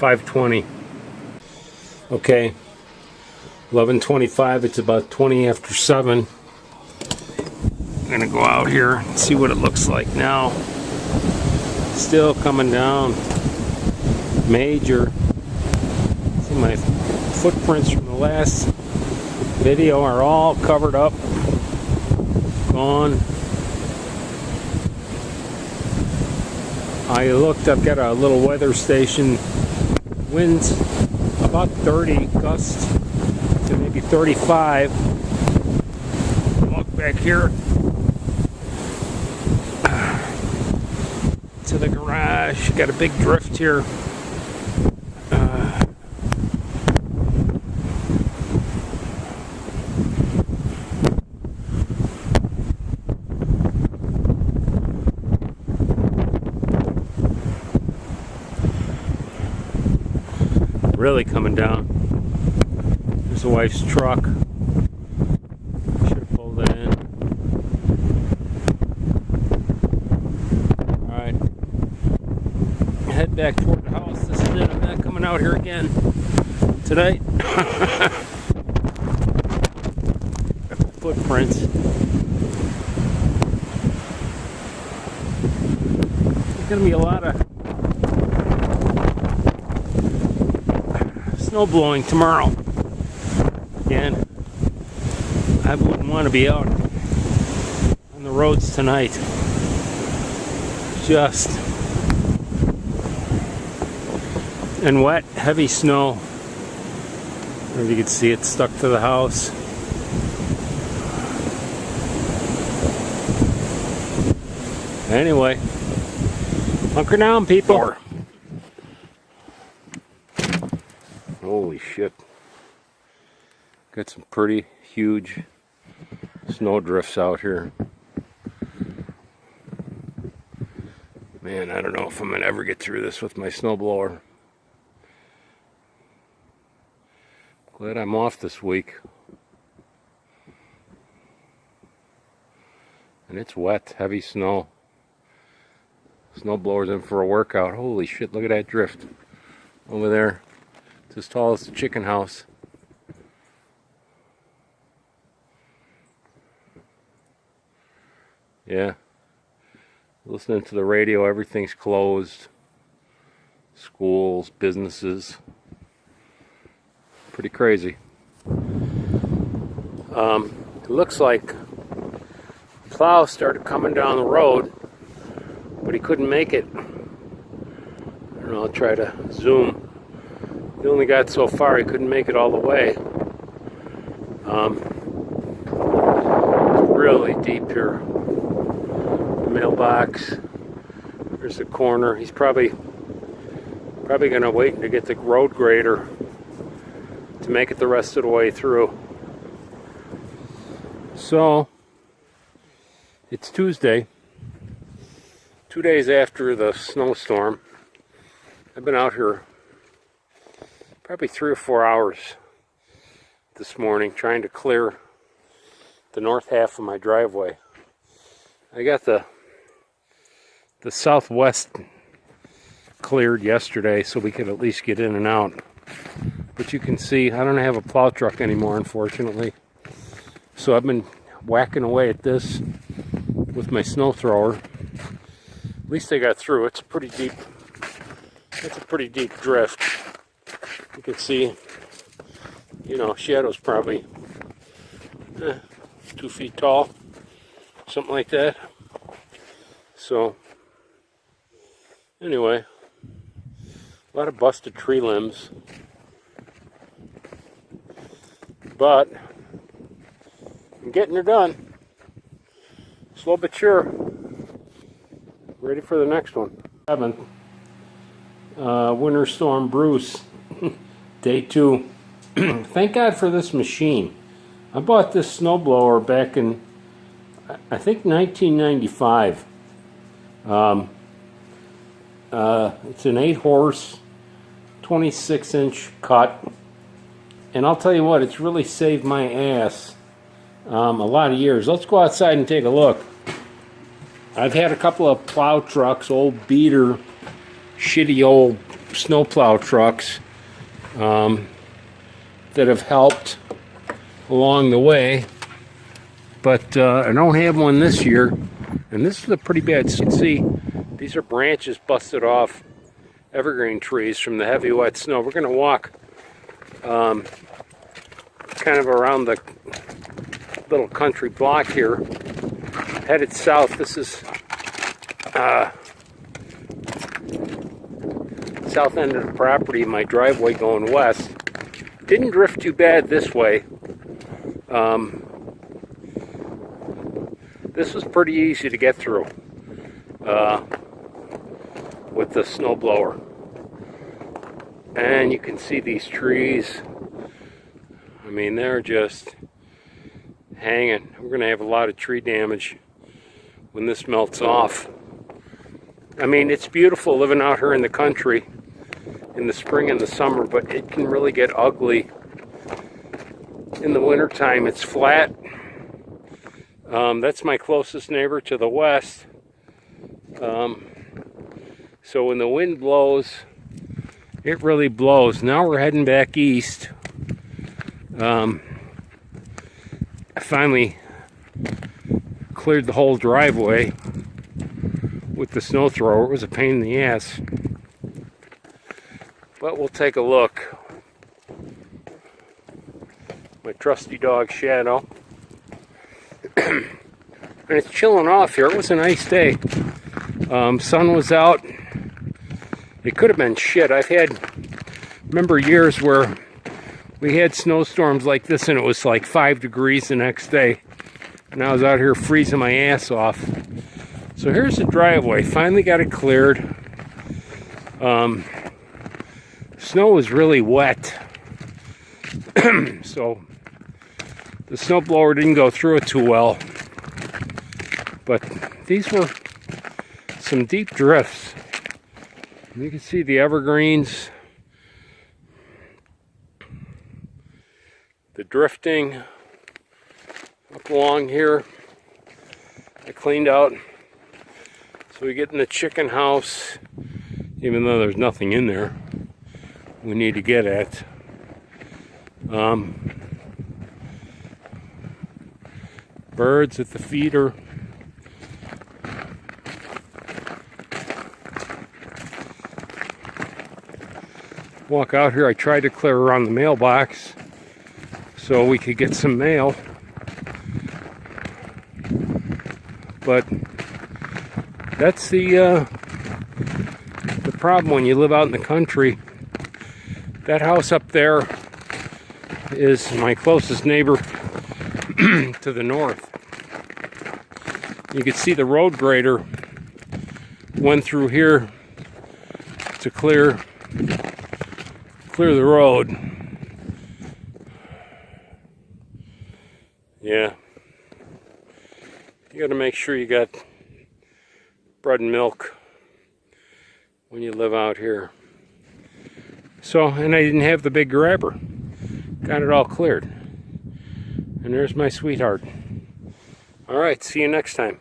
5:20. Okay, 11:25. It's about 20 after 7. I'm gonna go out here and see what it looks like now. Still coming down. Major. See, my footprints from the last video are all covered up. Gone. I looked, I've got a little weather station. Winds about 30, gusts to maybe 35. Look back here to the garage. Got a big drift here. Really coming down. There's the wife's truck. Should have pulled that in. Alright. Head back toward the house. This is it. I'm not coming out here again tonight. Footprints. There's gonna be a lot of snow blowing tomorrow. Again, I wouldn't want to be out on the roads tonight. Just and wet, heavy snow. I don't know if you can see it stuck to the house. Anyway, hunker down, people. Holy shit. Got some pretty huge snow drifts out here. Man, I don't know if I'm going to ever get through this with my snowblower. Glad I'm off this week. And it's wet, heavy snow. Snowblower's in for a workout. Holy shit, look at that drift over there. It's as tall as the chicken house. Yeah. Listening to the radio, everything's closed. Schools, businesses. Pretty crazy. It looks like plow started coming down the road, but he couldn't make it. I don't know, I'll try to zoom. He only got so far, he couldn't make it all the way. It's really deep here. Mailbox. There's the corner. He's probably going to wait to get the road grader to make it the rest of the way through. So, it's Tuesday, 2 days after the snowstorm. I've been out here probably 3 or 4 hours this morning trying to clear the north half of my driveway. I got the southwest cleared yesterday so we could at least get in and out. But you can see I don't have a plow truck anymore, unfortunately. So I've been whacking away at this with my snow thrower. At least I got through. It's pretty deep. It's a pretty deep drift. You can see, you know, shadow's probably 2 feet tall, something like that. So, anyway, a lot of busted tree limbs, but I'm getting her done. Slow but sure. Ready for the next one. 7th, Winter Storm Bruce. Day 2. Thank God for this machine. I bought this snowblower back in, I think, 1995. It's an 8-horse, 26-inch cut. And I'll tell you what, it's really saved my ass a lot of years. Let's go outside and take a look. I've had a couple of plow trucks, old beater, shitty old snowplow trucks that have helped along the way, but I don't have one this year, and this is a pretty bad. You can see these are branches busted off evergreen trees from the heavy wet snow. We're going to walk kind of around the little country block here, headed south. This is south end of the property, my driveway going west. Didn't drift too bad this way. This was pretty easy to get through with the snowblower. And you can see these trees. I mean, they're just hanging. We're going to have a lot of tree damage when this melts off. I mean, it's beautiful living out here in the country in the spring and the summer, but it can really get ugly in the wintertime. It's flat. That's my closest neighbor to the west. So when the wind blows, it really blows. Now we're heading back east. I finally cleared the whole driveway with the snow thrower. It was a pain in the ass. But we'll take a look. My trusty dog Shadow. And it's chilling off here. It was a nice day. Sun was out. It could have been shit. Remember years where we had snowstorms like this and it was like 5 degrees the next day. And I was out here freezing my ass off. So here's the driveway. Finally got it cleared. Snow was really wet. So the snowblower didn't go through it too well. But these were some deep drifts. You can see the evergreens, the drifting up along here. I cleaned out so we get in the chicken house, even though there's nothing in there we need to get at. Birds at the feeder. Walk out here. I tried to clear around the mailbox so we could get some mail, but that's the problem when you live out in the country. That house up there is my closest neighbor to the north. You can see the road grader went through here to clear the road. Yeah. You got to make sure you got bread and milk when you live out here. So, and I didn't have the big grabber. Got it all cleared. And there's my sweetheart. All right, see you next time.